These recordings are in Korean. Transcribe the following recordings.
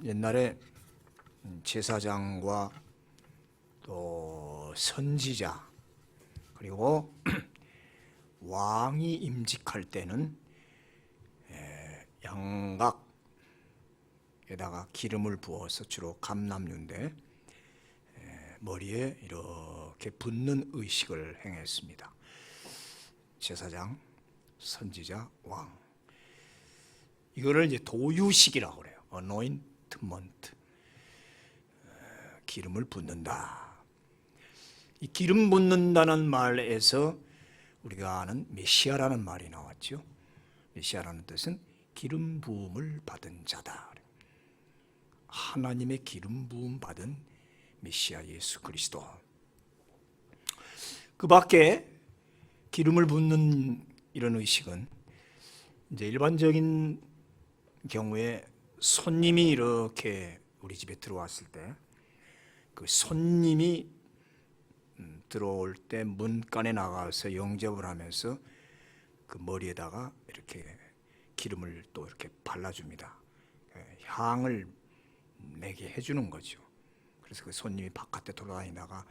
옛날에 제사장과 또 선지자 그리고 왕이 임직할 때는 양각에다가 기름을 부어서 주로 감람류인데 머리에 이렇게 붓는 의식을 행했습니다. 제사장, 선지자, 왕. 이거를 이제 도유식이라고 그래요. anointment. 기름을 붓는다. 이 기름 붓는다는 말에서 우리가 아는 메시아라는 말이 나왔죠. 메시아라는 뜻은 기름 부음을 받은 자다. 하나님의 기름 부음 받은 메시아 예수 그리스도. 그 밖에 기름을 붓는 이런 의식은 이제 일반적인 경우에 손님이 이렇게 우리 집에 들어왔을 때 그 손님이 들어올 때 문간에 나가서 영접을 하면서 그 머리에다가 이렇게 기름을 또 이렇게 발라줍니다. 향을 내게 해주는 거죠. 그래서 그 손님이 바깥에 돌아다니다가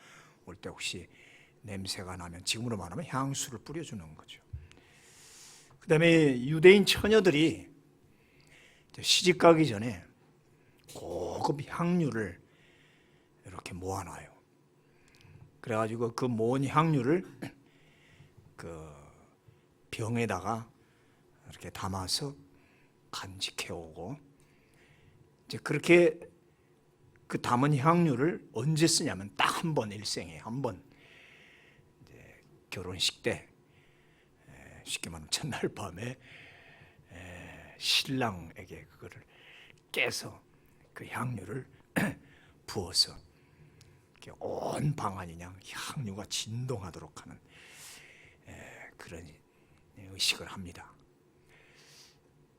올 때 혹시 냄새가 나면 지금으로 말하면 향수를 뿌려주는 거죠. 그 다음에 유대인 처녀들이 시집 가기 전에 고급 향료를 이렇게 모아놔요. 그래가지고 그 모은 향료를 그 병에다가 이렇게 담아서 간직해오고, 이제 그렇게 그 담은 향료를 언제 쓰냐면 딱 한 번, 일생에 한 번, 이제 결혼식 때 쉽게 말하면 첫날 밤에 신랑에게 그거를 깨서 그 향료를 부어서 온 방안이 그냥 향유가 진동하도록 하는 그런 의식을 합니다.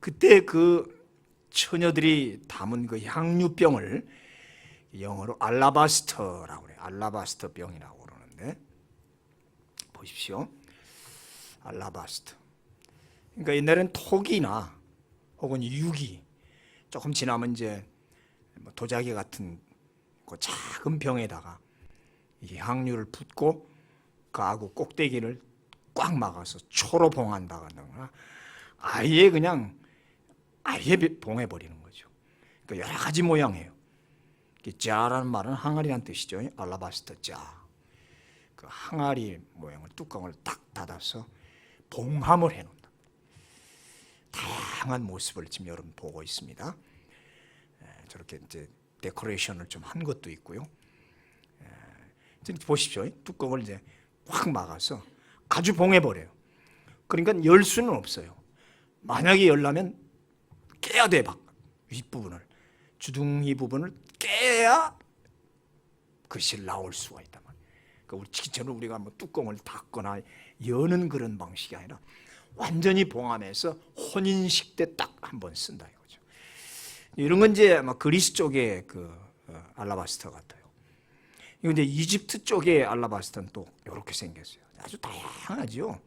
그때 그 처녀들이 담은 그 향유병을 영어로 알라바스터라고 그래요. 알라바스터 병이라고 그러는데 보십시오. 알라바스터. 그러니까 옛날엔 톡이나 혹은 유기 조금 지나면 이제 도자기 같은 그 작은 병에다가 이 향유를 붓고 가구 꼭대기를 꽉 막아서 초로 봉한다거나 아예 그냥 아예 봉해버리는 거죠. 그러니까 여러 가지 모양이에요. 자라는 말은 항아리란 뜻이죠. 알라바스터 자. 그 항아리 모양을 뚜껑을 딱 닫아서 봉함을 해놓는다. 다양한 모습을 지금 여러분 보고 있습니다. 저렇게 이제 데코레이션을 좀 한 것도 있고요. 보십시오. 뚜껑을 이제 확 막아서 아주 봉해버려요. 그러니까 열 수는 없어요. 만약에 열려면 깨야 돼. 윗부분을, 주둥이 부분을 깨야 글씨 나올 수가 있단 말이에요. 그러니까 우리 기처럼 우리가 뭐 뚜껑을 닫거나 여는 그런 방식이 아니라 완전히 봉함해서 혼인식 때 딱 한 번 쓴다 이거죠. 이런 건 이제 아마 그리스 쪽의 그 알라바스터 같아요. 이건 이제 이집트 쪽의 알라바스터는 또 이렇게 생겼어요. 아주 다양하죠.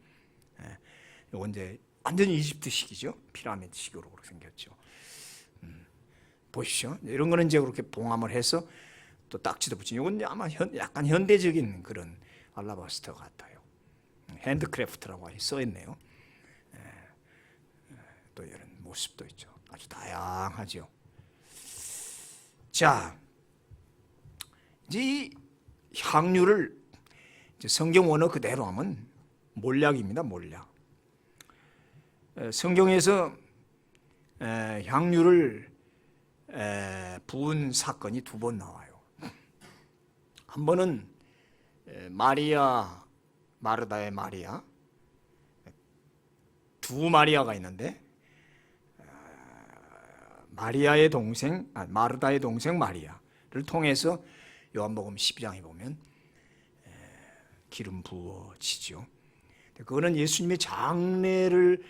이건 이제 완전히 이집트식이죠. 피라미드식으로 그렇게 생겼죠. 보십시오. 이런 거는 이제 그렇게 봉함을 해서 또 딱지도 붙인. 이건 아마 약간 현대적인 그런 알라바스터 같아요. 핸드크래프트라고 써 있네요. 또 이런 모습도 있죠. 아주 다양하죠. 자, 이제 이 향유를 이제 성경 원어 그대로 하면 몰약입니다. 몰약. 성경에서 향유를 부은 사건이 두 번 나와요. 한 번은 마르다의 마리아, 두 마리아가 있는데 마리아의 동생, 마르다의 동생 마리아를 통해서 요한복음 12장에 보면 기름 부어지죠. 그거는 예수님의 장례를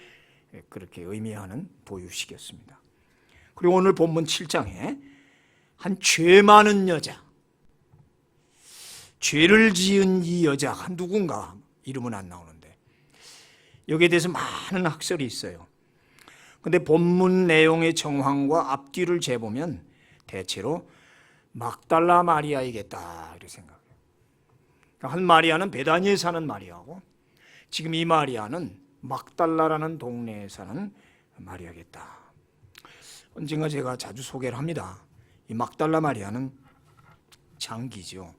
그렇게 의미하는 도유식이었습니다. 그리고 오늘 본문 7장에 한 죄 많은 여자, 죄를 지은 이 여자가 누군가 이름은 안 나오는데 여기에 대해서 많은 학설이 있어요. 그런데 본문 내용의 정황과 앞뒤를 재보면 대체로 막달라 마리아이겠다 이렇게 생각해요. 한 마리아는 베다니에 사는 마리아고 지금 이 마리아는 막달라라는 동네에 사는 마리아겠다. 언젠가 제가 자주 소개를 합니다. 이 막달라 마리아는 창기죠.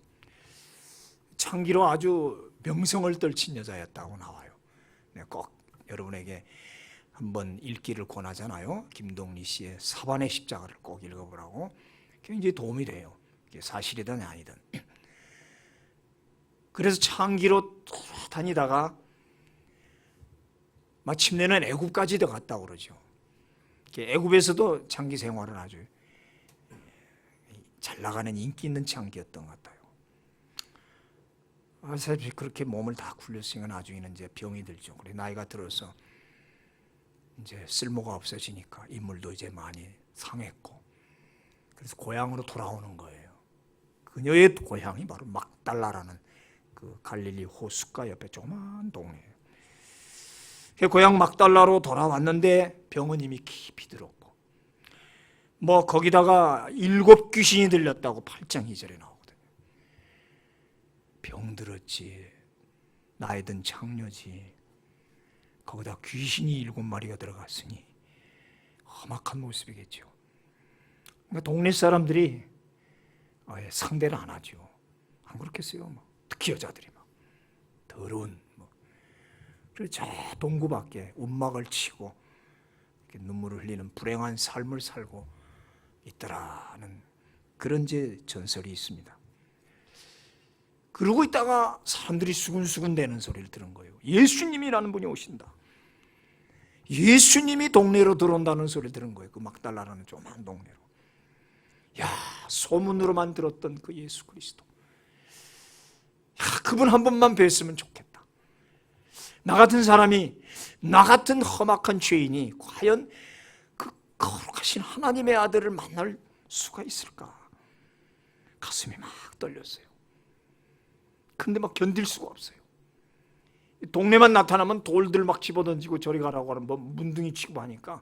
창기로 아주 명성을 떨친 여자였다고 나와요. 꼭 여러분에게 한번 읽기를 권하잖아요. 김동리 씨의 사반의 십자가를 꼭 읽어보라고. 굉장히 도움이 돼요. 이게 사실이든 아니든. 그래서 창기로 다니다가 마침내는 애굽까지도 갔다고 그러죠. 애굽에서도 창기 생활은 아주 잘 나가는 인기 있는 창기였던 것 같아요. 아시다시피 그렇게 몸을 다 굴렸으니까 나중에는 이제 병이 들죠. 그래 나이가 들어서 이제 쓸모가 없어지니까 인물도 이제 많이 상했고 그래서 고향으로 돌아오는 거예요. 그녀의 고향이 바로 막달라라는 그 갈릴리 호숫가 옆에 조그만 동네예요. 고향 막달라로 돌아왔는데 병은 이미 깊이 들었고 거기다가 7 귀신이 들렸다고 8장 2절에 나오거든요. 병들었지, 나이 든 창녀지, 거기다 귀신이 7마리가 들어갔으니 험악한 모습이겠죠. 그러니까 동네 사람들이 상대를 안 하죠. 안 그렇겠어요? 특히 여자들이 더러운 그래서 저 동구 밖에 움막을 치고 눈물을 흘리는 불행한 삶을 살고 있더라는 그런 전설이 있습니다. 그러고 있다가 사람들이 수근수근 대는 소리를 들은 거예요. 예수님이라는 분이 오신다. 예수님이 동네로 들어온다는 소리를 들은 거예요. 그 막달라라는 조그만 동네로. 야, 소문으로만 들었던 그 예수 그리스도. 야, 그분 한 번만 뵀으면 좋겠다. 나 같은 사람이, 나 같은 험악한 죄인이 과연 그 거룩하신 하나님의 아들을 만날 수가 있을까? 가슴이 막 떨렸어요. 근데 견딜 수가 없어요. 동네만 나타나면 돌들 집어던지고 저리 가라고 하는 문둥이 치고 하니까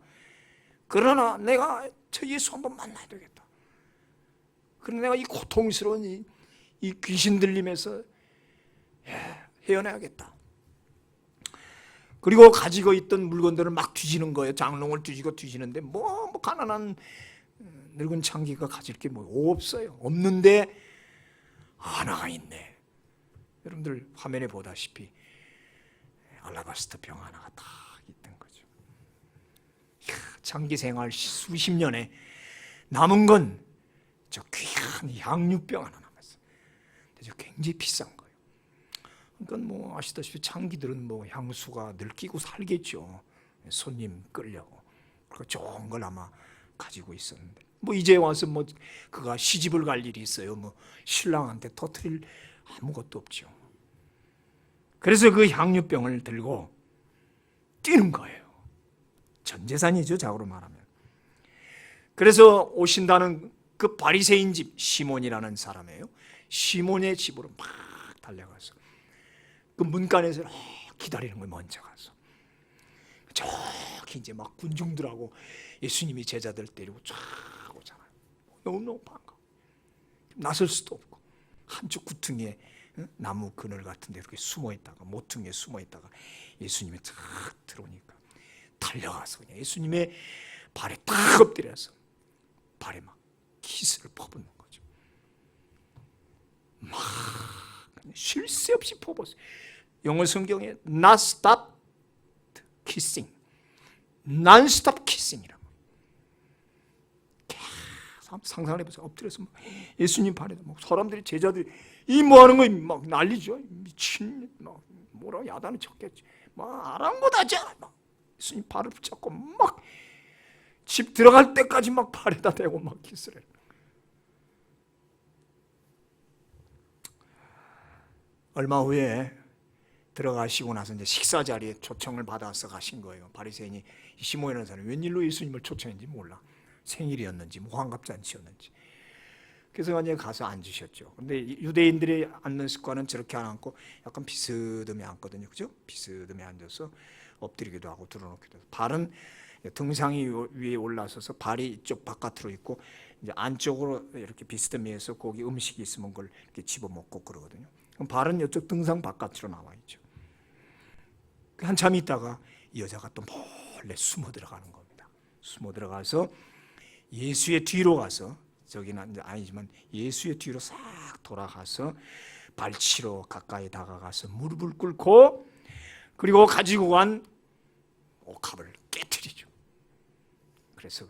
그러나 내가 저 예수 한번 만나야 되겠다. 그러나 내가 이 고통스러운 이 귀신 들림에서 헤어나야겠다. 그리고 가지고 있던 물건들을 막 뒤지는 거예요. 장롱을 뒤지는데 가난한 늙은 창기가 가질 게 없어요. 없는데 하나가 있네. 여러분들 화면에 보다시피 알라바스터 병 하나가 딱 있던 거죠. 장기 생활 수십 년에 남은 건 저 귀한 양육병 하나 남았어요. 근데 굉장히 비싼 거예요. 그러니까 아시다시피 창기들은 향수가 늙히고 살겠죠. 손님 끌려고. 그러니까 좋은 걸 아마 가지고 있었는데 이제 와서 그가 시집을 갈 일이 있어요. 신랑한테 터뜨릴 아무것도 없죠. 그래서 그 향유병을 들고 뛰는 거예요. 전 재산이죠, 자고로 말하면. 그래서 오신다는 그 바리새인 집 시몬이라는 사람이에요. 시몬의 집으로 막 달려가서 그 문간에서 기다리는 거예요. 먼저 가서 저기 이제 군중들하고 예수님이 제자들 데리고 쫙 오잖아요. 너무너무 반가워. 나설 수도 없고 한쪽 구퉁이에 나무 그늘 같은 데 이렇게 숨어있다가 모퉁이에 숨어있다가 예수님이 탁 들어오니까 달려가서 그냥 예수님의 발에 딱 엎드려서 발에 키스를 퍼붓는 거죠. 막 쉴 새 없이 퍼붓어요. 영어 성경에 not stop kissing, non-stop kissing이라고. 상상을 해보세요. 엎드려서 예수님 발에 사람들이 제자들이 이 하는 거 난리죠. 미친 뭐라 야단을 쳤겠지. 아랑곳하지 않아. 예수님 발을 붙잡고 집 들어갈 때까지 발에다 대고 키스를 해요. 얼마 후에 들어가시고 나서 이제 식사 자리에 초청을 받아서 가신 거예요. 바리새인이 시몬이라는 사람이 웬일로 예수님을 초청했는지 몰라. 생일이었는지 환갑잔치였는지. 그래서 이제 가서 앉으셨죠. 근데 유대인들이 앉는 습관은 저렇게 안 앉고 약간 비스듬히 앉거든요. 그죠? 비스듬히 앉아서 엎드리기도 하고 들어놓기도 하고. 발은 등상이 위에 올라서서 발이 이쪽 바깥으로 있고 이제 안쪽으로 이렇게 비스듬히해서 거기 음식이 있으면 그걸 이렇게 집어 먹고 그러거든요. 그럼 발은 이쪽 등상 바깥으로 나와 있죠. 한참 있다가 이 여자가 또 몰래 숨어 들어가는 겁니다. 숨어 들어가서 예수의 뒤로 가서, 저기는 아니지만 예수의 뒤로 싹 돌아가서 발치로 가까이 다가가서 무릎을 꿇고, 그리고 가지고 간 옥합을 깨트리죠. 그래서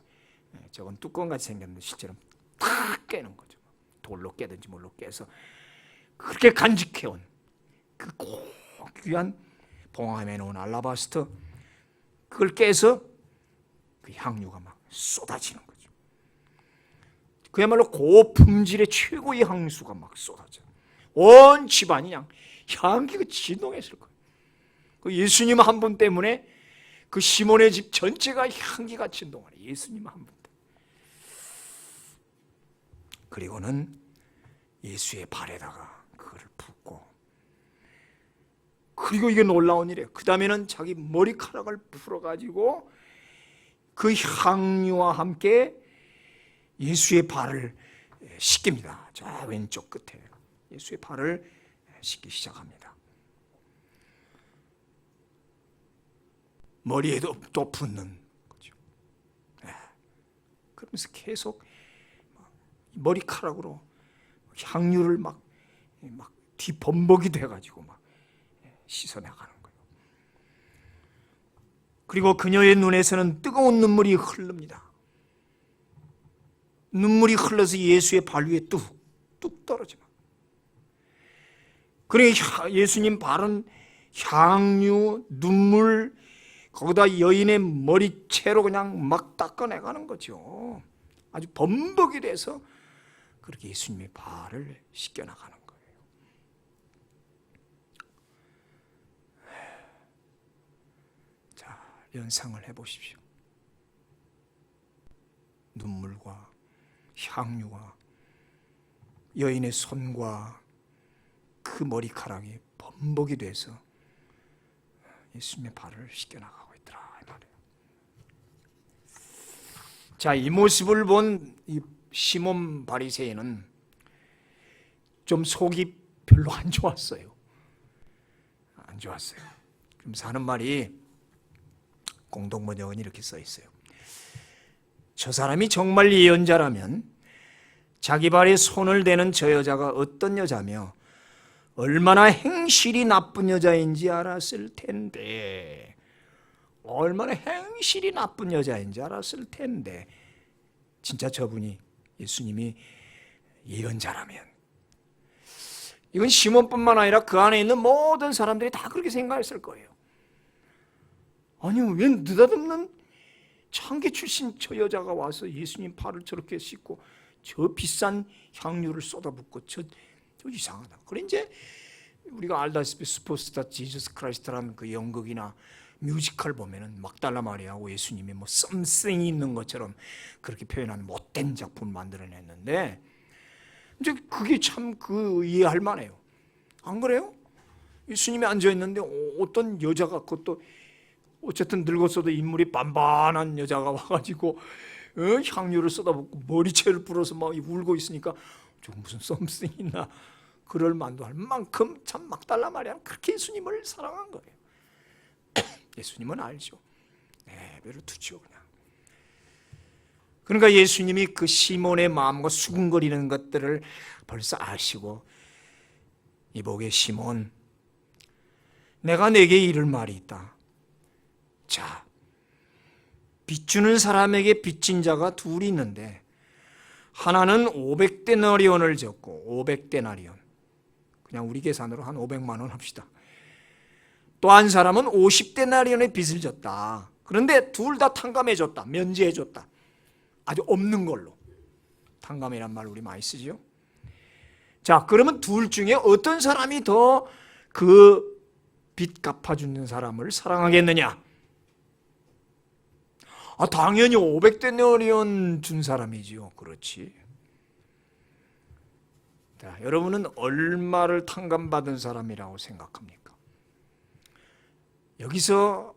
저건 뚜껑같이 생겼는데 실제로 탁 깨는 거죠. 돌로 깨든지 뭘로 깨서 그렇게 간직해온 그 고귀한 봉함에 놓은 알라바스터, 그걸 깨서 그 향유가 막 쏟아지는 거죠. 그야말로 고품질의 최고의 향수가 막 쏟아져. 온 집안이 그냥 향기가 진동했을 거예요. 그 예수님 한 분 때문에 그 시몬의 집 전체가 향기가 진동하네. 예수님 한 분 때문에. 그리고는 예수의 발에다가 그거를 붓고, 그리고 이게 놀라운 일이에요. 그 다음에는 자기 머리카락을 풀어가지고 그 향유와 함께 예수의 발을 씻깁니다. 저 왼쪽 끝에 예수의 발을 씻기 시작합니다. 머리에도 또 붓는 거죠. 그러면서 계속 머리카락으로 향유를 막 뒤범벅이 돼가지고 막 씻어나가는 거예요. 그리고 그녀의 눈에서는 뜨거운 눈물이 흐릅니다. 눈물이 흘러서 예수의 발 위에 뚝뚝 떨어집니다. 그러니까 예수님 발은 향유, 눈물, 거기다 여인의 머리채로 그냥 막 닦아내가는 거죠. 아주 범벅이 돼서 그렇게 예수님의 발을 씻겨나가는 거예요. 자, 연상을 해보십시오. 눈물과 향유와 여인의 손과 그 머리카락이 범벅이 돼서 예수님의 발을 씻겨나가고 있더라 이 말이에요. 자, 이 모습을 본 이 시몬 바리새인은 좀 속이 별로 안 좋았어요. 안 좋았어요. 그러면서 하는 말이, 공동번역은 이렇게 써 있어요. 저 사람이 정말 예언자라면 자기 발에 손을 대는 저 여자가 어떤 여자며 얼마나 행실이 나쁜 여자인지 알았을 텐데, 얼마나 행실이 나쁜 여자인지 알았을 텐데, 진짜 저분이 예수님이 예언자라면, 이건 시몬뿐만 아니라 그 안에 있는 모든 사람들이 다 그렇게 생각했을 거예요. 아니, 왜 느닷없는 창기 출신 저 여자가 와서 예수님 발을 저렇게 씻고 저 비싼 향유를 쏟아붓고 저 이상하다. 그래 이제 우리가 알다시피 슈퍼스타 지저스 크라이스트라는 그 연극이나 뮤지컬 보면은 막달라 마리아하고 예수님이 뭐 썸씽이 있는 것처럼 그렇게 표현한 못된 작품을 만들어냈는데, 이제 그게 참 이해할 만해요. 안 그래요? 예수님이 앉아 있는데 어떤 여자가, 그것도 어쨌든 늙었어도 인물이 반반한 여자가 와가지고 향유를 쏟아붓고 머리채를 불어서 막 울고 있으니까 저 무슨 썸씽 있나 그럴 만도 할 만큼 참 막달라 마리아는 그렇게 예수님을 사랑한 거예요. 예수님은 알죠. 내버려 두죠 그냥. 그러니까 예수님이 그 시몬의 마음과 수근거리는 것들을 벌써 아시고, 이보게 시몬, 내가 내게 이를 말이 있다. 자, 빚주는 사람에게 빚진 자가 둘이 있는데 하나는 500데나리온을 졌고, 500데나리온, 그냥 우리 계산으로 한 500만 원 합시다. 또 한 사람은 50데나리온의 빚을 졌다. 그런데 둘 다 탕감해줬다. 면제해줬다. 아주 없는 걸로. 탕감이란 말 우리 많이 쓰죠. 자, 그러면 둘 중에 어떤 사람이 더 그 빚 갚아주는 사람을 사랑하겠느냐? 당연히 500데나리온 준 사람이지요. 그렇지. 자, 여러분은 얼마를 탕감받은 사람이라고 생각합니까? 여기서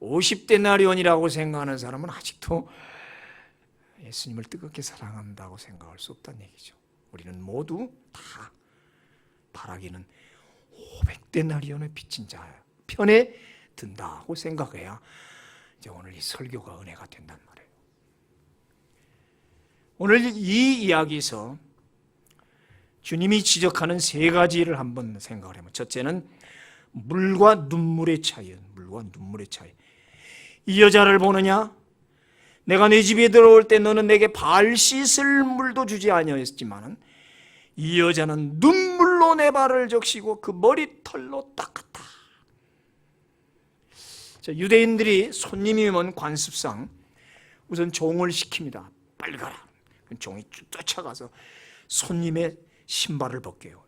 50데나리온이라고 생각하는 사람은 아직도 예수님을 뜨겁게 사랑한다고 생각할 수 없다는 얘기죠. 우리는 모두 다 바라기는 500데나리온을 빚진 자 편에 든다고 생각해야 이제 오늘 이 설교가 은혜가 된단 말이에요. 오늘 이 이야기에서 주님이 지적하는 세 가지를 한번 생각을 해보면, 첫째는 물과 눈물의 차이예요. 물과 눈물의 차이. 이 여자를 보느냐? 내가 네 집에 들어올 때 너는 내게 발 씻을 물도 주지 아니하였지만 이 여자는 눈물로 내 발을 적시고 그 머리털로 닦았다. 자, 유대인들이 손님이 오면 관습상 우선 종을 시킵니다. 빨리 가라. 종이 쫓아가서 손님의 신발을 벗겨요.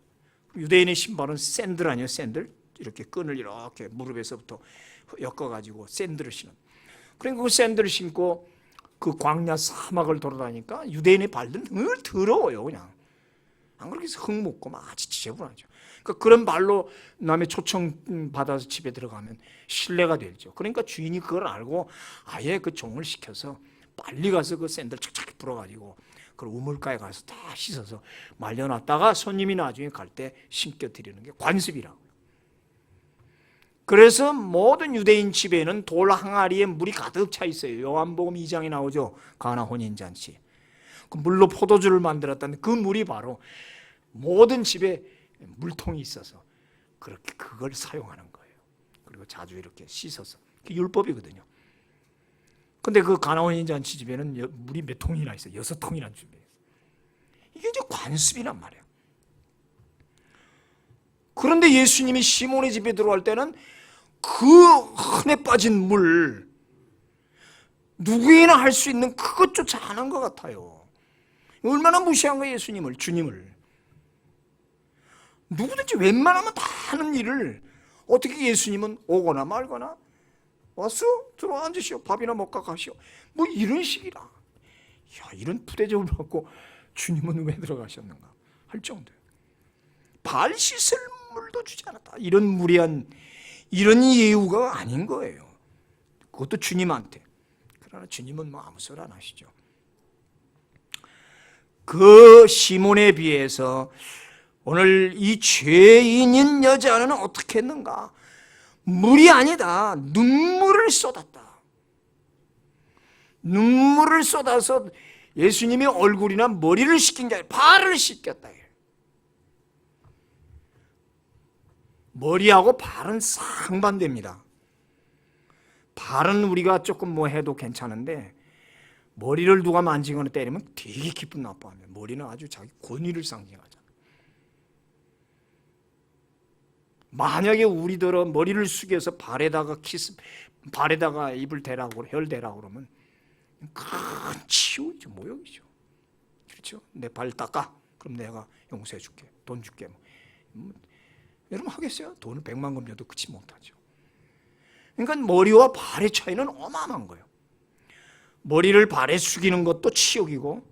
유대인의 신발은 샌들 아니에요? 샌들? 이렇게 끈을 이렇게 무릎에서부터 엮어가지고 샌들을 신은. 그러니까 그 샌들을 신고 그 광야 사막을 돌아다니까 유대인의 발들은 늘 더러워요. 그냥 안 그렇게 해서 흙 묻고 막 아주 지저분하죠. 그러니까 그런 발로 남의 초청 받아서 집에 들어가면 신뢰가 되죠. 그러니까 주인이 그걸 알고 아예 그 종을 시켜서 빨리 가서 그 샌들 착착 불어가지고 그 우물가에 가서 다 씻어서 말려놨다가 손님이 나중에 갈 때 신겨 드리는 게 관습이라고. 그래서 모든 유대인 집에는 돌 항아리에 물이 가득 차 있어요. 요한복음 2장에 나오죠. 가나 혼인잔치. 그 물로 포도주를 만들었다는 그 물이 바로 모든 집에 물통이 있어서 그렇게 그걸 사용하는 거예요. 그리고 자주 이렇게 씻어서. 그게 율법이거든요. 근데 그 가나 혼인잔치 집에는 물이 몇 통이나 있어요. 6통이나 준비해요. 이게 이제 관습이란 말이에요. 그런데 예수님이 시몬의 집에 들어갈 때는 그 흔해 빠진 물, 누구에나 할 수 있는 그것조차 안 한 것 같아요. 얼마나 무시한 거예요, 예수님을, 주님을. 누구든지 웬만하면 다 하는 일을 어떻게 예수님은 오거나 말거나 왔어? 들어와 앉으시오. 밥이나 먹고 가시오. 뭐 이런 식이라. 야, 이런 푸대접을 받고 주님은 왜 들어가셨는가 할 정도예요. 발 씻을 물도 주지 않았다. 이런 무리한 이런 예우가 아닌 거예요. 그것도 주님한테. 그러나 주님은 뭐 아무 소리 안 하시죠. 그 시몬에 비해서 오늘 이 죄인인 여자는 어떻게 했는가? 물이 아니다. 눈물을 쏟았다. 눈물을 쏟아서 예수님의 얼굴이나 머리를 씻긴 게 아니라 발을 씻겼다. 머리하고 발은 상반됩니다. 발은 우리가 조금 뭐 해도 괜찮은데 머리를 누가 만지거나 때리면 되게 기분 나빠합니다. 머리는 아주 자기 권위를 상징하잖아요. 만약에 우리들은 머리를 숙여서 발에다가 입을 대라고 혈 대라고 그러면 큰 치욕이죠, 모욕이죠. 그렇죠? 내 발 닦아. 그럼 내가 용서해 줄게. 돈 줄게. 여러분 하겠어요? 돈을 100만 금 줘도 그치 못하죠. 그러니까 머리와 발의 차이는 어마어마한 거예요. 머리를 발에 숙이는 것도 치욕이고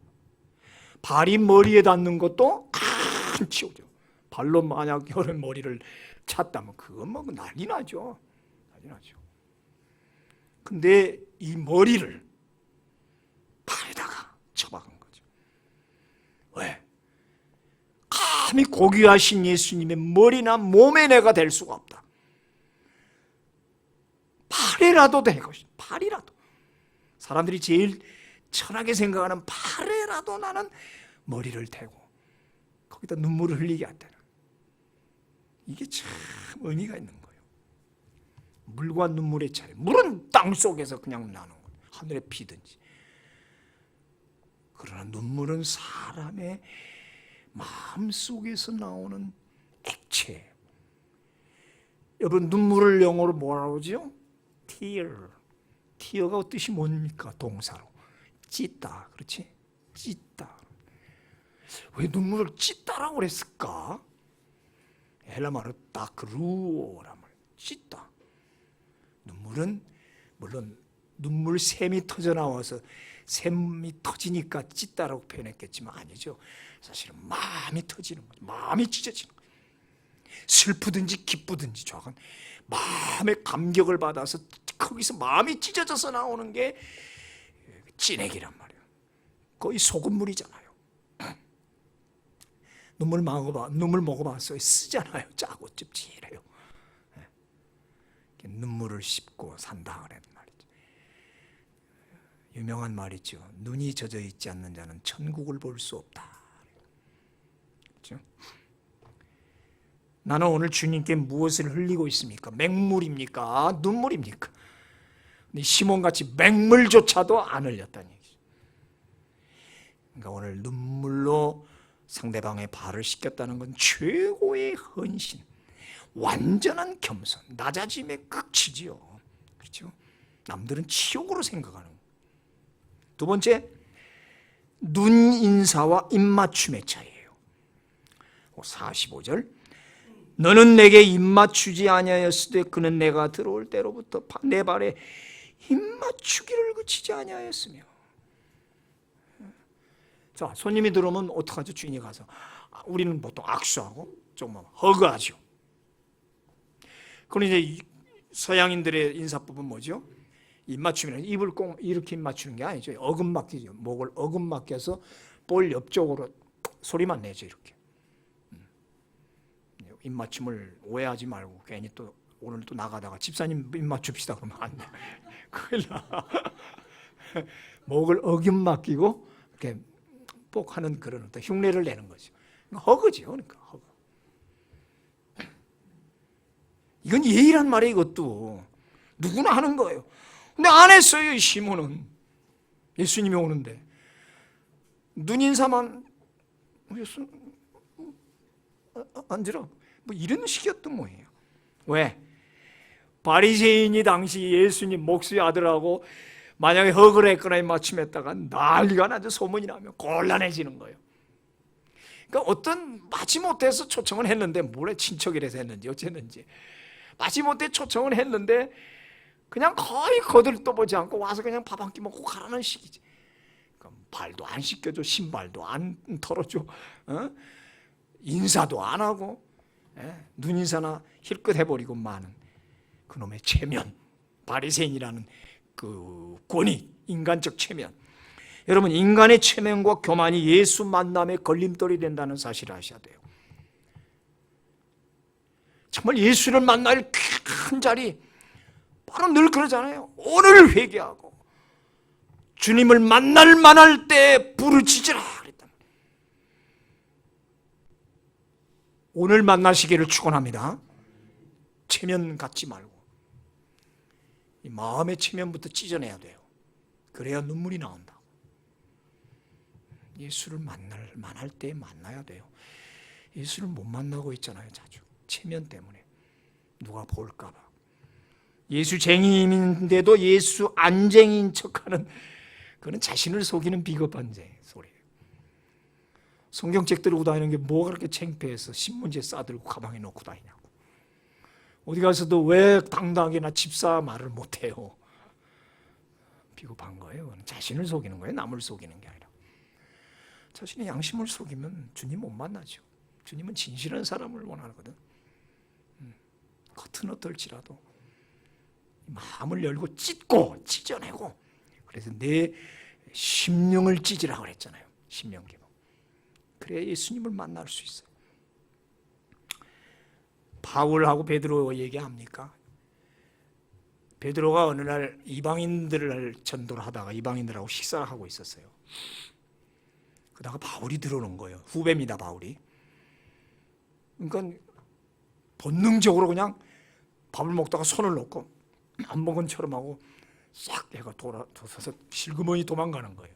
발이 머리에 닿는 것도 큰 치욕이죠. 발로 만약 혈의 머리를 찼다면 그건 뭐 난리 나죠. 난리 나죠. 근데 이 머리를 발에다가 쳐박은 거죠. 왜? 감히 고귀하신 예수님의 머리나 몸의 내가 될 수가 없다. 팔에라도 될 것이다. 팔이라도. 사람들이 제일 천하게 생각하는 팔에라도 나는 머리를 대고 거기다 눈물을 흘리게 한다는. 이게 참 의미가 있는 거예요. 물과 눈물의 차이. 물은 땅 속에서 그냥 나는 거예요. 하늘에 피든지. 그러나 눈물은 사람의 마음 속에서 나오는 액체예요. 여러분 눈물을 영어로 뭐라고 하죠? tear. tear가 뜻이 뭡니까? 동사로. 찢다. 그렇지? 찢다. 왜 눈물을 찢다라고 그랬을까? 헬라 말로 다크루오란 말. 찢다. 눈물은 물론 눈물 샘이 터져 나와서 샘이 터지니까 찢다라고 표현했겠지만 아니죠. 사실은 마음이 터지는 거죠. 마음이 찢어지는 거예요. 슬프든지 기쁘든지 저건 마음의 감격을 받아서 거기서 마음이 찢어져서 나오는 게 진액이란 말이에요. 거의 소금물이잖아요. 눈물 먹어봤어요. 쓰잖아요. 짜고 찝찝해요. 눈물을 씹고 산다 그랬단 말이죠. 유명한 말이죠. 눈이 젖어 있지 않는 자는 천국을 볼 수 없다. 그렇죠? 나는 오늘 주님께 무엇을 흘리고 있습니까? 맹물입니까? 눈물입니까? 시몬같이 맹물조차도 안 흘렸다는 얘기죠. 그러니까 오늘 눈물로 상대방의 발을 씻겼다는 건 최고의 헌신, 완전한 겸손, 낮아짐의 극치지요. 그렇죠? 남들은 치욕으로 생각하는 거예요. 두 번째, 눈 인사와 입맞춤의 차이예요. 45절, 너는 내게 입맞추지 아니하였을 때 그는 내가 들어올 때로부터 내 발에 입맞추기를 그치지 아니하였으며. 자, 손님이 들어오면 어떡하죠? 주인이 가서 우리는 보통 악수하고 좀 허그하죠. 그럼 이제 서양인들의 인사법은 뭐죠? 입맞춤이란 입을 꼭 이렇게 입맞추는 게 아니죠. 어금맞기죠. 목을 어금맞겨서 볼 옆쪽으로 소리만 내죠. 이렇게. 입맞춤을 오해하지 말고 괜히 또 오늘 또 나가다가 집사님 입맞춥시다 그러면 안 돼. 큰일 나. 목을 어금맞기고 이렇게 꼭 하는 그런 어떤 흉내를 내는 거죠. 허그죠. 그러니까 허그. 이건 예의란 말이에요. 이것도 누구나 하는 거예요. 근데 안 했어요. 이 시몬은. 예수님이 오는데 눈인사만 예수 앉으라 뭐 이런 식이었던 거예요. 왜? 바리새인이 당시 예수님 목수의 아들하고 만약에 허그를 했거나 입맞춤했다가 난리가 나죠. 소문이 나면 곤란해지는 거예요. 그러니까 어떤 마지못해서 초청을 했는데 뭐래 친척이라서 했는지 어쨌는지 마지못해 초청을 했는데 그냥 거의 거들떠보지 않고 와서 그냥 밥 한 끼 먹고 가라는 식이지. 그러니까 발도 안 씻겨줘, 신발도 안 털어줘, 인사도 안 하고 눈인사나 힐끗 해버리고 마는 그놈의 체면, 바리새인이라는 그 권위, 인간적 체면. 여러분, 인간의 체면과 교만이 예수 만남의 걸림돌이 된다는 사실을 아셔야 돼요. 정말 예수를 만날 큰 자리, 바로 늘 그러잖아요. 오늘 회개하고 주님을 만날 만할 때 부르짖으라 그랬다. 오늘 만나시기를 축원합니다. 체면 갖지 말고 이 마음의 체면부터 찢어내야 돼요. 그래야 눈물이 나온다. 예수를 만날 때 만나야 돼요. 예수를 못 만나고 있잖아요. 자주 체면 때문에 누가 볼까 봐. 예수 쟁이인데도 예수 안쟁이인 척하는 그는 자신을 속이는 비겁한 소리예요. 성경책 들고 다니는 게 뭐가 그렇게 창피해서 신문지에 싸들고 가방에 넣고 다니냐고. 어디 가서도 왜 당당하게 나 집사 말을 못해요. 비겁한 거예요. 자신을 속이는 거예요. 남을 속이는 게 아니라. 자신의 양심을 속이면 주님 못 만나죠. 주님은 진실한 사람을 원하거든. 겉은 어떨지라도 마음을 열고 찢어내고. 그래서 내 심령을 찢으라고 그랬잖아요. 신명기도. 그래야 예수님을 만날 수 있어요. 바울하고 베드로 얘기합니까? 베드로가 어느 날 이방인들을 전도를 하다가 이방인들하고 식사를 하고 있었어요. 그러다가 바울이 들어오는 거예요. 후배입니다, 바울이. 그러니까 본능적으로 그냥 밥을 먹다가 손을 놓고 안 먹은 처럼 하고 싹 얘가 돌아서서 실그머니 도망가는 거예요.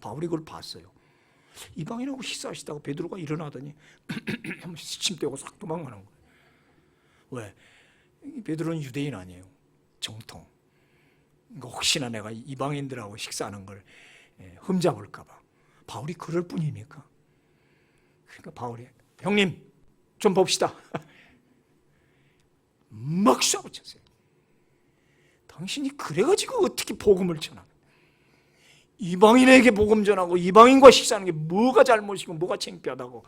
바울이 그걸 봤어요. 이방인하고 식사하시다가 베드로가 일어나더니 침 떼고 싹 도망가는 거예요. 왜? 베드로는 유대인 아니에요. 정통. 그러니까 혹시나 내가 이방인들하고 식사하는 걸 흠잡을까 봐. 바울이 그럴 뿐입니까? 그러니까 바울이 형님 좀 봅시다. 막 쏴붙였어요. 당신이 그래가지고 어떻게 복음을 전하는? 이방인에게 복음 전하고 이방인과 식사하는 게 뭐가 잘못이고 뭐가 창피하다고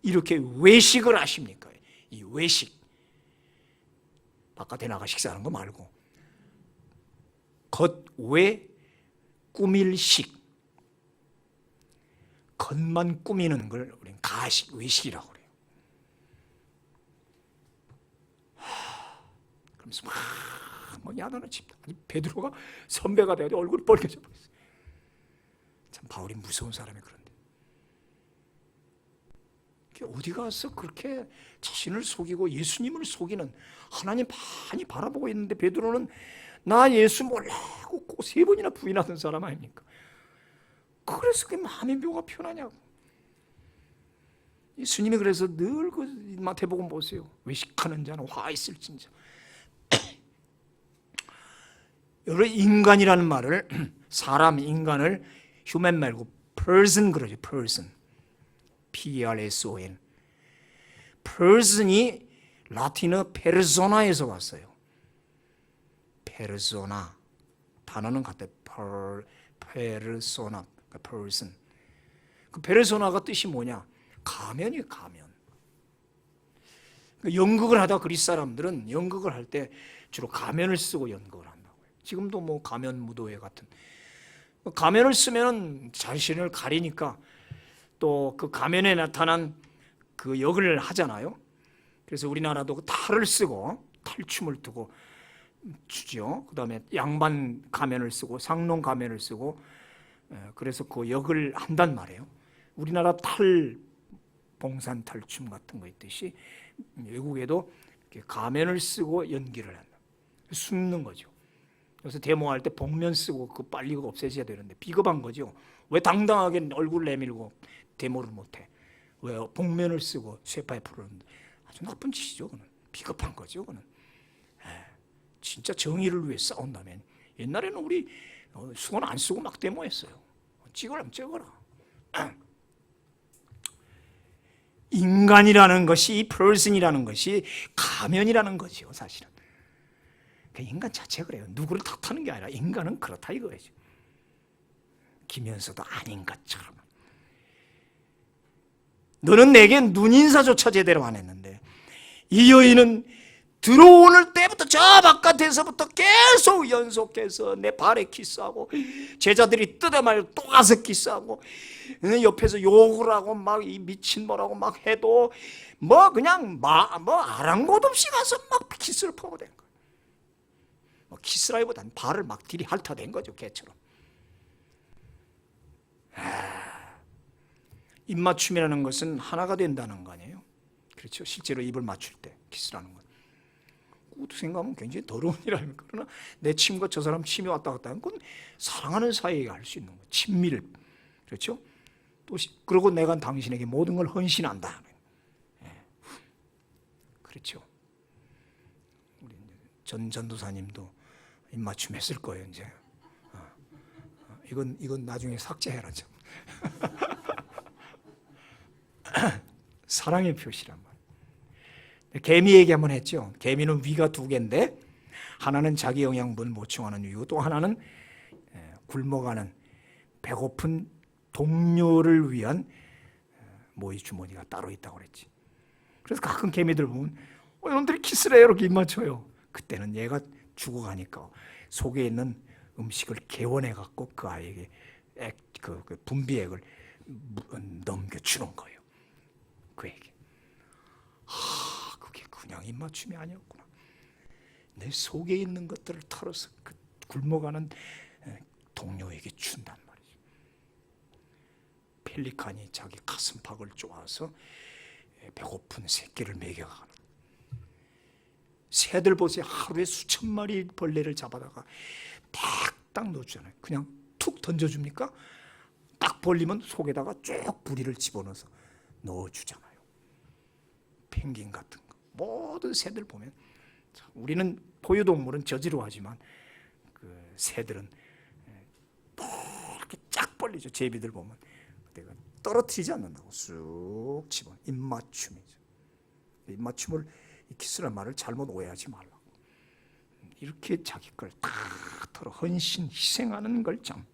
이렇게 외식을 하십니까? 이 외식. 바깥에 나가 식사하는 거 말고 겉외 꾸밀식. 겉만 꾸미는 걸 우리는 가식, 외식이라고 그래요. 그러면서 막 야단을 칩니다. 베드로가 선배가 되어도 얼굴이 빨개져 버렸어요. 참 바울이 무서운 사람이 그런데 어디 가서 그렇게 자신을 속이고 예수님을 속이는, 하나님 많이 바라보고 있는데 베드로는 나 예수 몰라고 꼭 3번이나 부인하던 사람 아닙니까? 그래서 그게 마음의 묘가 편하냐고. 예수님이 그래서 늘 그 마태복음 보세요. 외식하는 자는 화 있을진저. 여러분, 인간이라는 말을, 사람, 인간을 human 말고 person 그러죠. person. P-E-R-S-O-N. person이 라틴어 페르소나에서 왔어요. 페르소나. 단어는 같아요. 페르소나. person. 그 페르소나가 뜻이 뭐냐? 가면이에요, 가면. 연극을 하다 그리스 사람들은 연극을 할 때 주로 가면을 쓰고 연극을 한다고요. 지금도 뭐 가면 무도회 같은. 가면을 쓰면 자신을 가리니까 또 그 가면에 나타난 그 역을 하잖아요. 그래서 우리나라도 그 탈을 쓰고 탈춤을 두고 추죠. 그 다음에 양반 가면을 쓰고 상弄가면을 쓰고, 그래서 그 역을 한단 말이에요. 우리나라 봉산 탈춤 같은 거 있듯이 외국에도 가면을 쓰고 연기를 한다. 숨는 거죠. 그래서 데모할 때 복면 쓰고 그 빨리 없애져야 되는데 비겁한 거죠. 왜 당당하게 얼굴 내밀고 데모를 못해? 왜 복면을 쓰고 쇠파에 부르는데? 아주 나쁜 짓이죠. 그는 비겁한 거죠. 그는 진짜 정의를 위해 싸운다면, 옛날에는 우리 수건 안 쓰고 막 데모했어요. 찍으라면 찍어라. 인간이라는 것이, 이 person이라는 것이 가면이라는 거죠, 사실은. 그 인간 자체가 그래요. 누구를 탓하는 게 아니라 인간은 그렇다 이거죠. 기면서도 아닌 것처럼. 너는 내게 눈인사조차 제대로 안 했는데, 이 여인은 들어오는 때부터 저 바깥에서부터 계속 연속해서 내 발에 키스하고, 제자들이 뜯어 말고 또 가서 키스하고, 옆에서 욕을 하고 막 이 미친 뭐라고 막 해도 뭐 그냥 뭐 아랑곳 없이 가서 막 키스를 퍼부된 거예요. 뭐 키스라기보단 발을 막 들이 핥아댄 거죠, 개처럼. 입맞춤이라는 것은 하나가 된다는 거 아니에요? 그렇죠. 실제로 입을 맞출 때 키스라는 건. 그것도 생각하면 굉장히 더러운 일 아닙니까? 그러나 내 침과 저 사람 침이 왔다 갔다 하는 건 사랑하는 사이에 할 수 있는 거예요. 친밀. 그렇죠? 또 그러고 내가 당신에게 모든 걸 헌신한다. 그렇죠. 우리 전 전도사님도 입맞춤 했을 거예요, 이제. 이건 나중에 삭제해라 좀. 사랑의 표시란 말이에요. 개미 얘기 한번 했죠. 개미는 위가 2개인데 하나는 자기 영양분 보충하는 위고, 또 하나는 굶어가는 배고픈 동료를 위한 모이 주머니가 따로 있다고 그랬지. 그래서 가끔 개미들 보면 이놈들이 키스를 해요, 이렇게 입 맞춰요. 그때는 얘가 죽어가니까 속에 있는 음식을 개원해 갖고 그 아이에게 그 분비액을 넘겨주는 거예요. 그에게. 그게 그냥 입맞춤이 아니었구나. 내 속에 있는 것들을 털어서 그 굶어가는 동료에게 준단 말이죠. 펠리칸이 자기 가슴팍을 쪼아서 배고픈 새끼를 먹여가는. 새들 보세요. 하루에 수천 마리 벌레를 잡아다가 딱 넣어주잖아요. 그냥 툭 던져줍니까? 딱 벌리면 속에다가 쭉 부리를 집어넣어서 넣어주잖아요. 펭귄 같은 거, 모든 새들 보면, 우리는 포유동물은 저지루하지만 그 새들은 이렇게 쫙 벌리죠. 제비들 보면 내가 떨어뜨리지 않는다고 쑥 집어. 입맞춤이죠. 입맞춤을, 이 키스라는 말을 잘못 오해하지 말라고. 이렇게 자기 걸 다 털어 헌신, 희생하는 걸 참.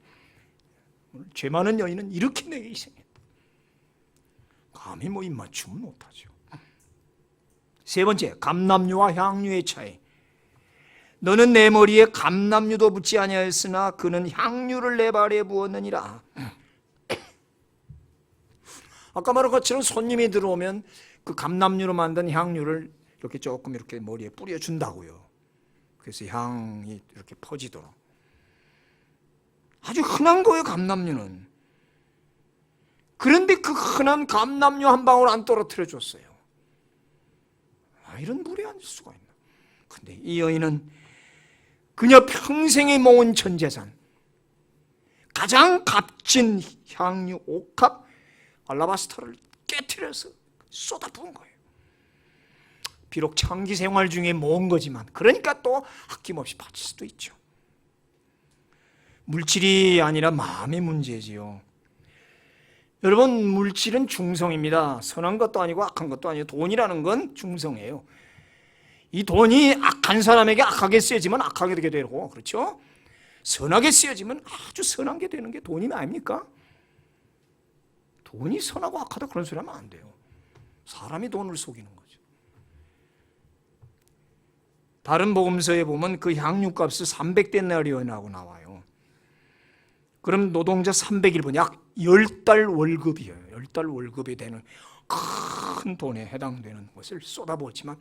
죄 많은 여인은 이렇게 내게 희생했다. 감히 뭐 입맞춤은 못하죠. 3번째, 감남류와 향유의 차이. 너는 내 머리에 감람유도 붓지 아니하였으나 그는 향유를 내 발에 부었느니라. 아까 말한 것처럼 손님이 들어오면 그 감람유로 만든 향유를 이렇게 조금 이렇게 머리에 뿌려준다고요. 그래서 향이 이렇게 퍼지도록. 아주 흔한 거예요, 감람유는. 그런데 그 흔한 감람유 한 방울 안 떨어뜨려 줬어요. 이런 물에 앉을 수가 있나. 근데 이 여인은 그녀 평생에 모은 전 재산, 가장 값진 향유 옥합 알라바스터를 깨트려서 쏟아부은 거예요. 비록 장기 생활 중에 모은 거지만, 그러니까 또 아낌없이 바칠 수도 있죠. 물질이 아니라 마음의 문제지요. 여러분, 물질은 중성입니다. 선한 것도 아니고 악한 것도 아니고, 돈이라는 건 중성이에요. 이 돈이 악한 사람에게 악하게 쓰여지면 악하게 되게 되고, 그렇죠? 선하게 쓰여지면 아주 선한 게 되는 게 돈이 아닙니까? 돈이 선하고 악하다 그런 소리 하면 안 돼요. 사람이 돈을 속이는 거죠. 다른 복음서에 보면 그 향유값을 300데나리온이라고 나와요. 그럼 노동자 300일분, 약 10달 월급이에요. 10달 월급이 되는 큰 돈에 해당되는 것을 쏟아부었지만,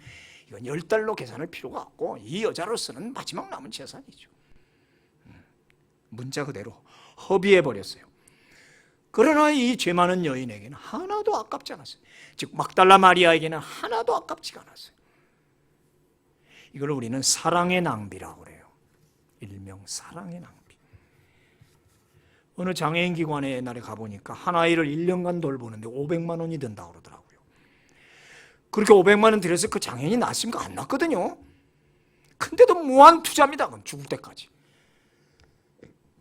이건 10달로 계산할 필요가 없고 이 여자로서는 마지막 남은 재산이죠. 문자 그대로 허비해버렸어요. 그러나 이 죄 많은 여인에게는 하나도 아깝지 않았어요. 즉 막달라 마리아에게는 하나도 아깝지가 않았어요. 이걸 우리는 사랑의 낭비라고 그래요. 일명 사랑의 낭비. 어느 장애인 기관에 옛날에 가보니까 한 아이를 1년간 돌보는데 500만 원이 든다고 그러더라고요. 그렇게 500만 원 들여서 그 장애인이 낳습니까? 안 낳거든요. 근데도 무한 투자입니다. 그럼 죽을 때까지.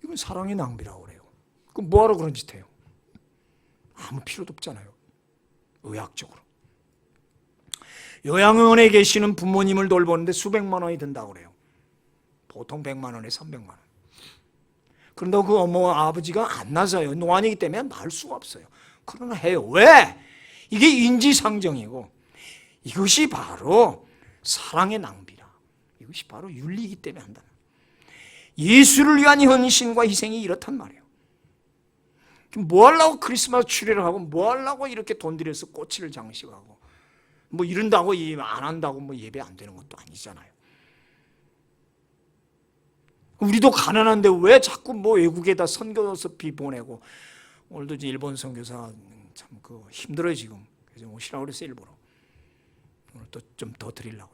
이건 사랑의 낭비라고 그래요. 그럼 뭐하러 그런 짓 해요? 아무 필요도 없잖아요. 의학적으로. 요양원에 계시는 부모님을 돌보는데 수백만 원이 든다고 그래요. 보통 100만 원에 300만 원. 그런다고 그 어머 아버지가 안 나서요. 노안이기 때문에 날 수가 없어요. 그러나 해요. 왜? 이게 인지상정이고, 이것이 바로 사랑의 낭비라. 이것이 바로 윤리이기 때문에 한다. 예수를 위한 헌신과 희생이 이렇단 말이에요. 뭐 하려고 크리스마스 추리를 하고, 뭐 하려고 이렇게 돈 들여서 꽃을 장식하고, 뭐 이런다고 안 한다고 뭐 예배 안 되는 것도 아니잖아요. 우리도 가난한데 왜 자꾸 뭐 외국에다 선교사비 보내고, 오늘도 이제 일본 선교사 참 그 힘들어요 지금. 그래서 오시라고 그랬어요 일부러. 오늘 또 좀 더 드리려고.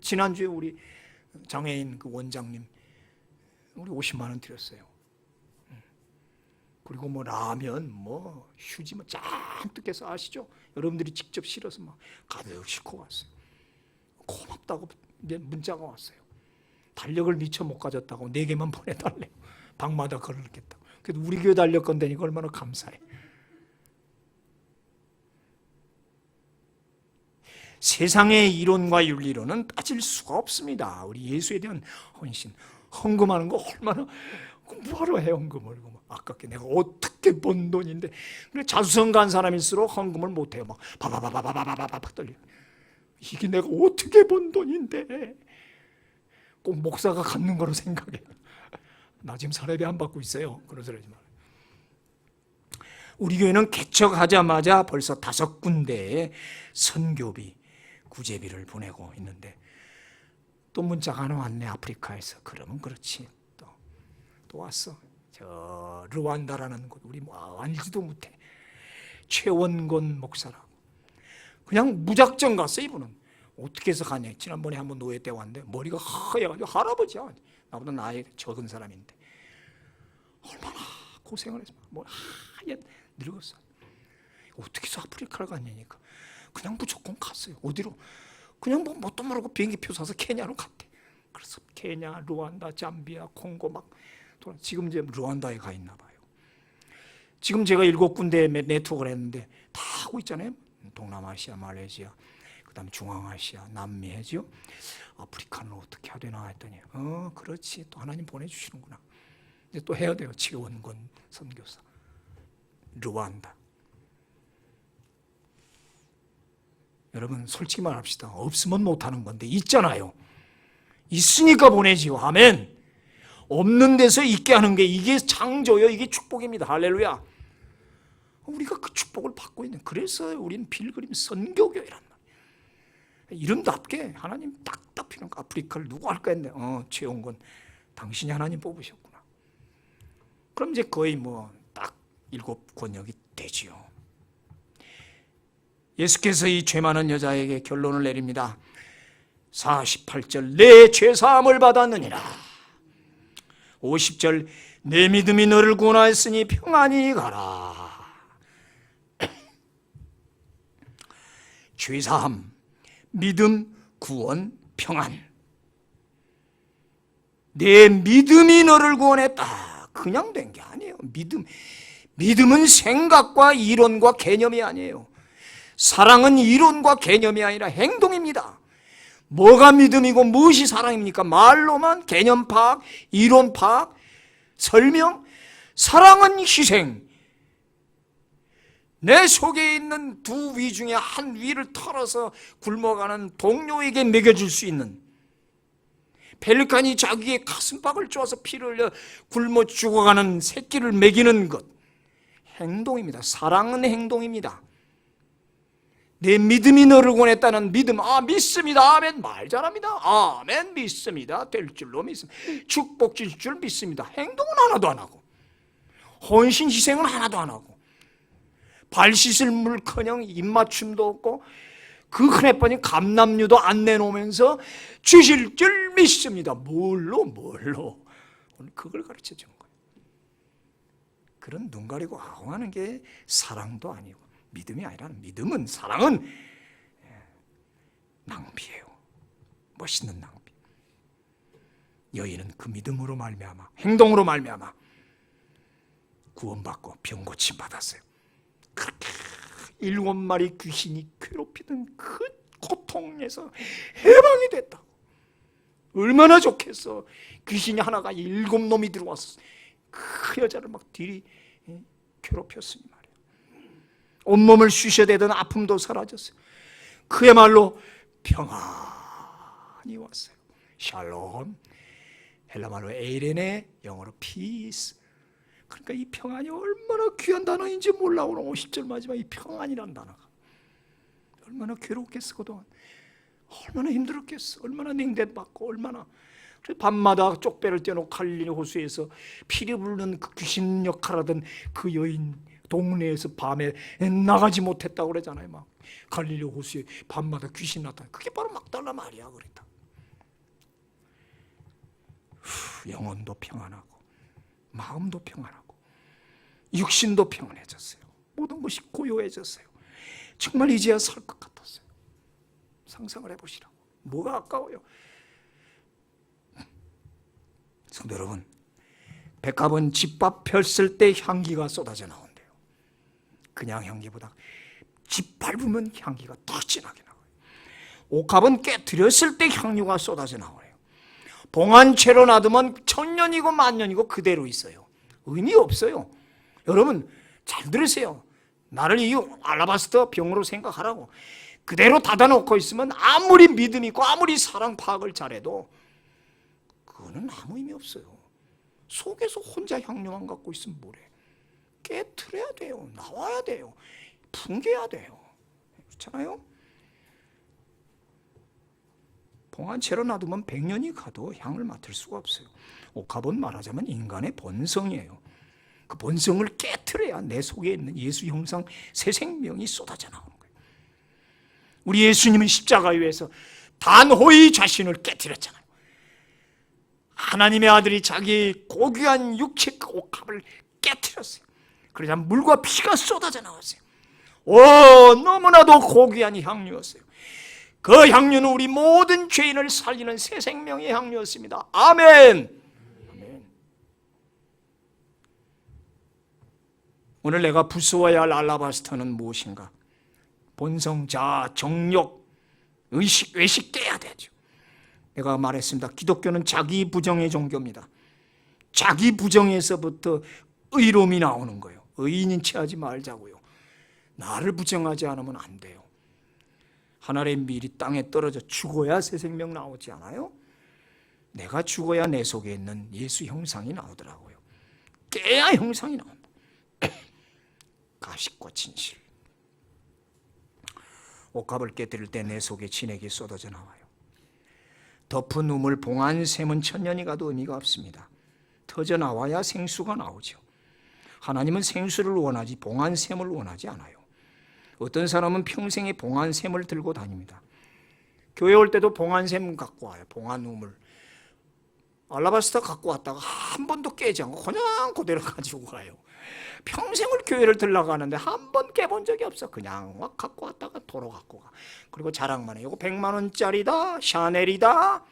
지난주에 우리 장애인 그 원장님 우리 50만 원 드렸어요. 그리고 뭐 라면, 뭐 휴지 뭐 잔뜩 해서 아시죠? 여러분들이 직접 실어서 막 가득 싣고 왔어요. 고맙다고 문자가 왔어요. 달력을 미처 못 가졌다고 4개만 보내달래요. 방마다 걸었겠다고. 그래도 우리 교회 달력 건대니까 얼마나 감사해. 세상의 이론과 윤리로는 따질 수가 없습니다. 우리 예수에 대한 헌신, 헌금하는 거 얼마나, 뭐하러 해 헌금을. 아깝게 내가 어떻게 번 돈인데. 자수성 간 사람일수록 헌금을 못해요. 막 바바바바바바바박 떨려. 이게 내가 어떻게 번 돈인데. 꼭 목사가 갖는 거로 생각해. 나 지금 사례비 안 받고 있어요. 그런 소리 하지 말아요. 우리 교회는 개척하자마자 벌써 5군데에 선교비, 구제비를 보내고 있는데, 또 문자가 하나 왔네. 아프리카에서. 그러면 그렇지. 또 왔어. 저 르완다라는 곳, 우리 뭐 알지도 못해. 최원곤 목사라고. 그냥 무작정 갔어. 이분은 어떻게 해서 가냐. 지난번에 한번 노예 때 왔는데 머리가 하얘가지고, 할아버지야. 나보다 나이 적은 사람인데 얼마나 고생을 했어. 뭐 하얘 늙었어. 어떻게 해서 아프리카를 갔냐니까. 그냥 무조건 갔어요. 어디로? 그냥 뭐 뭣도 모르고 비행기표 사서 케냐로 갔대. 그래서 케냐, 루안다, 잠비아, 콩고 막 지금 이제 루안다에 가 있나 봐요. 지금 제가 7군데 네트워크를 했는데 다 하고 있잖아요. 동남아시아, 말레이시아, 그다음에 중앙아시아, 남미 해죠. 아프리카는 어떻게 해야 되나 했더니 그렇지. 또 하나님 보내주시는구나. 이제 또 해야 돼요. 최원권 선교사. 루안다. 여러분 솔직히 말합시다. 없으면 못하는 건데 있잖아요. 있으니까 보내지요. 아멘. 없는 데서 있게 하는 게 이게 창조요. 이게 축복입니다. 할렐루야. 우리가 그 축복을 받고 있는, 그래서 우리는 필그림 선교교회란 말이에요. 이름답게 하나님 딱딱 피는 거. 아프리카를 누구 할까 했는데 최용건 당신이 하나님 뽑으셨구나. 그럼 이제 거의 딱 7권역이 되지요. 예수께서 이 죄 많은 여자에게 결론을 내립니다. 48절 내 죄사함을 받았느니라. 50절 내 믿음이 너를 구원하였으니 평안히 가라. 죄사함, 믿음, 구원, 평안. 내 믿음이 너를 구원했다. 그냥 된 게 아니에요. 믿음은 생각과 이론과 개념이 아니에요. 사랑은 이론과 개념이 아니라 행동입니다. 뭐가 믿음이고 무엇이 사랑입니까? 말로만 개념 파악, 이론 파악, 설명. 사랑은 희생. 내 속에 있는 두 위 중에 한 위를 털어서 굶어가는 동료에게 먹여줄 수 있는, 펠리칸이 자기의 가슴팍을 쪼아서 피를 흘려 굶어 죽어가는 새끼를 먹이는 것. 행동입니다. 사랑은 행동입니다. 내 믿음이 너를 구원했다는 믿음, 믿습니다. 아멘. 말 잘합니다. 아멘. 믿습니다. 될 줄로 믿습니다. 축복 줄 줄 믿습니다. 행동은 하나도 안 하고, 헌신 희생은 하나도 안 하고, 발 씻을 물커녕 입맞춤도 없고, 그 흔해 빠진 감남류도 안 내놓으면서 주실 줄 믿습니다. 뭘로? 오늘 그걸 가르쳐 준 거예요. 그런 눈 가리고 아웅하는 게 사랑도 아니고 믿음이 아니라, 믿음은, 사랑은 낭비예요. 멋있는 낭비. 여인은 그 믿음으로 말미암아, 행동으로 말미암아 구원받고 병 고침 받았어요. 그렇게 7마리 귀신이 괴롭히던 그 고통에서 해방이 됐다고. 얼마나 좋겠어. 귀신이 하나가 7놈이 들어왔어. 그 여자를 막 들이 괴롭혔으니 말이야. 온몸을 쑤셔대던 아픔도 사라졌어요. 그야말로 평안이 왔어요. 샬롬, 헬라말로 에이레네, 영어로 피스. 그러니까 이 평안이 얼마나 귀한 단어인지 몰라. 오늘 50절 마지막 이 평안이라는 단어가 얼마나 괴롭겠어. 그동안 얼마나 힘들었겠어. 얼마나 냉대받고, 얼마나. 그래서 밤마다 쪽배를 떼놓고 갈릴리 호수에서 피리 부르는 그 귀신 역할하던 그 여인, 동네에서 밤에 나가지 못했다고 그러잖아요. 막 갈릴리 호수에 밤마다 귀신 나타나. 그게 바로 막달라 마리아 그랬다. 영혼도 평안하고, 마음도 평안하고, 육신도 평안해졌어요. 모든 것이 고요해졌어요. 정말 이제야 살 것 같았어요. 상상을 해보시라고. 뭐가 아까워요? 성도 여러분, 백합은 집밥 폈을 때 향기가 쏟아져 나온대요. 그냥 향기보다 집 밟으면 향기가 더 진하게 나와요. 옥합은 깨뜨렸을 때 향유가 쏟아져 나와요. 봉한 채로 놔두면 천년이고 만년이고 그대로 있어요. 의미 없어요. 여러분 잘 들으세요. 나를 이 알라바스터 병으로 생각하라고. 그대로 닫아놓고 있으면 아무리 믿음 있고 아무리 사랑 파악을 잘해도 그거는 아무 의미 없어요. 속에서 혼자 향료만 갖고 있으면 뭐래. 깨트려야 돼요. 나와야 돼요. 풍겨야 돼요. 그렇잖아요? 봉한 채로 놔두면 100년이 가도 향을 맡을 수가 없어요. 옥합은 말하자면 인간의 본성이에요. 그 본성을 깨트려야 내 속에 있는 예수 형상 새 생명이 쏟아져 나오는 거예요. 우리 예수님은 십자가 위에서 단호히 자신을 깨트렸잖아요. 하나님의 아들이 자기 고귀한 육체 옥합을 깨트렸어요. 그러자 물과 피가 쏟아져 나왔어요. 너무나도 고귀한 향유였어요. 그 향유는 우리 모든 죄인을 살리는 새 생명의 향유였습니다. 아멘. 아멘. 오늘 내가 부수어야 할 알라바스터는 무엇인가? 본성, 자아, 정욕, 의식, 외식 깨야 되죠. 내가 말했습니다. 기독교는 자기 부정의 종교입니다. 자기 부정에서부터 의로움이 나오는 거예요. 의인인 채 하지 말자고요. 나를 부정하지 않으면 안 돼요. 하늘의 밀이 땅에 떨어져 죽어야 새 생명 나오지 않아요? 내가 죽어야 내 속에 있는 예수 형상이 나오더라고요. 깨야 형상이 나온다. 가식과 진실. 옥합을 깨뜨릴 때 내 속에 진액이 쏟아져 나와요. 덮은 우물 봉안샘은 천년이 가도 의미가 없습니다. 터져 나와야 생수가 나오죠. 하나님은 생수를 원하지 봉안샘을 원하지 않아요. 어떤 사람은 평생에 봉안샘을 들고 다닙니다. 교회 올 때도 봉안샘 갖고 와요. 봉안 우물. 알라바스타 갖고 왔다가 한 번도 깨지 않고 그냥 그대로 가지고 가요. 평생을 교회를 들러가는데 한 번 깨본 적이 없어. 그냥 막 갖고 왔다가 도로 갖고 가. 그리고 자랑만 해. 이거 100만 원짜리다. 샤넬이다.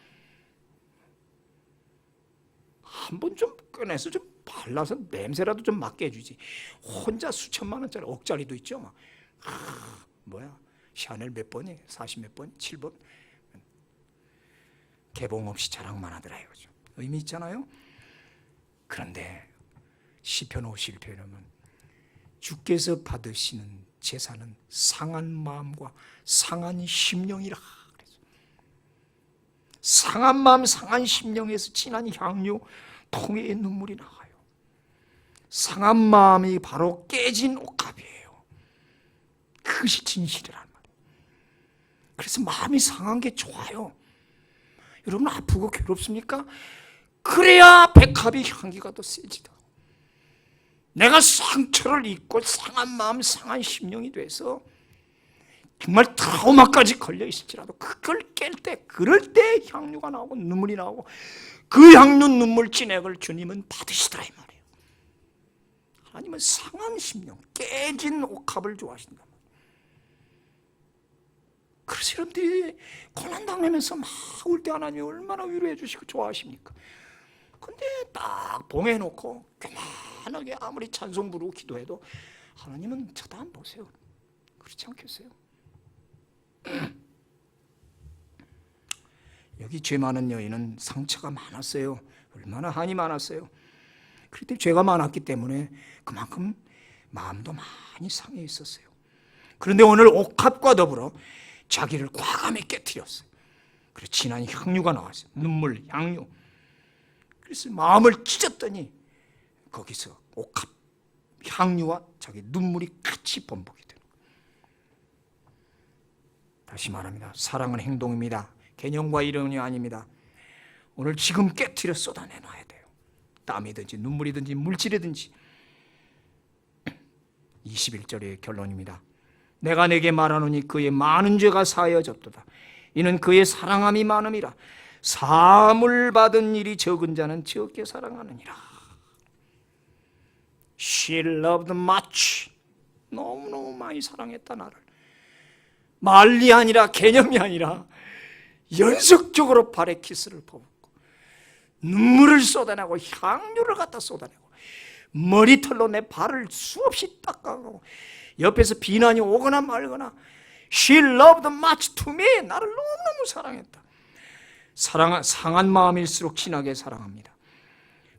한 번 좀 꺼내서 좀 발라서 냄새라도 좀 맡게 해주지. 혼자 수천만 원짜리 억짜리도 있죠. 막. 뭐야? 샤넬 몇 번이에요? 40 몇 번? 7번? 개봉 없이 자랑만 하더라 이거죠. 의미 있잖아요. 그런데 시편 51편에 보면 주께서 받으시는 제사는 상한 마음과 상한 심령이라 그래서 상한 마음 상한 심령에서 진한 향유 통의 눈물이 나와요. 상한 마음이 바로 깨진 옥합이에요. 그것이 진실이란 말이에요. 그래서 마음이 상한 게 좋아요. 여러분 아프고 괴롭습니까? 그래야 백합의 향기가 더 세지다. 내가 상처를 입고 상한 마음, 상한 심령이 돼서 정말 트라우마까지 걸려 있을지라도 그걸 깰 때, 그럴 때 향유가 나오고 눈물이 나오고 그 향유 눈물 진액을 주님은 받으시더라 이 말이에요. 하나님은 상한 심령, 깨진 옥합을 좋아하신다. 그래서 여러분들이 고난당하면서 막 울 때 하나님이 얼마나 위로해 주시고 좋아하십니까? 근데 딱 봉해놓고 교만하게 아무리 찬송 부르고 기도해도 하나님은 쳐다 안 보세요. 그렇지 않겠어요? 여기 죄 많은 여인은 상처가 많았어요. 얼마나 한이 많았어요. 그때 죄가 많았기 때문에 그만큼 마음도 많이 상해 있었어요. 그런데 오늘 옥합과 더불어 자기를 과감히 깨뜨렸어요. 그래서 진한 향유가 나왔어요. 눈물, 향유. 그래서 마음을 찢었더니 거기서 옥합, 향유와 자기 눈물이 같이 번복이 되는 거예요. 다시 말합니다. 사랑은 행동입니다. 개념과 이론이 아닙니다. 오늘 지금 깨뜨려 쏟아내놔야 돼요. 땀이든지 눈물이든지 물질이든지. 21절의 결론입니다. 내가 내게 말하노니 그의 많은 죄가 사하여졌도다. 이는 그의 사랑함이 많음이라. 사함을 받은 일이 적은 자는 적게 사랑하느니라. She loved much. 너무너무 많이 사랑했다 나를. 말이 아니라 개념이 아니라 연속적으로 발에 키스를 퍼붓고 눈물을 쏟아내고 향유를 갖다 쏟아내고 머리털로 내 발을 수없이 닦아가고 옆에서 비난이 오거나 말거나 She loved much to me. 나를 너무너무 사랑했다. 상한 마음일수록 진하게 사랑합니다.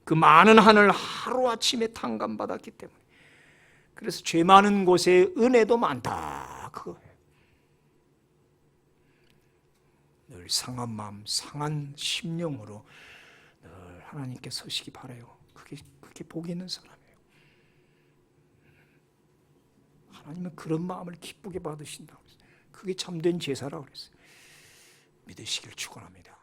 그 많은 한을 하루아침에 탕감받았기 때문에. 그래서 죄 많은 곳에 은혜도 많다. 그거예요. 늘 상한 마음, 상한 심령으로 늘 하나님께 서시기 바라요. 그게 복이 있는 사람이에요. 하나님은 그런 마음을 기쁘게 받으신다고 했어요. 그게 참된 제사라고 그랬어요. 믿으시길 축원합니다.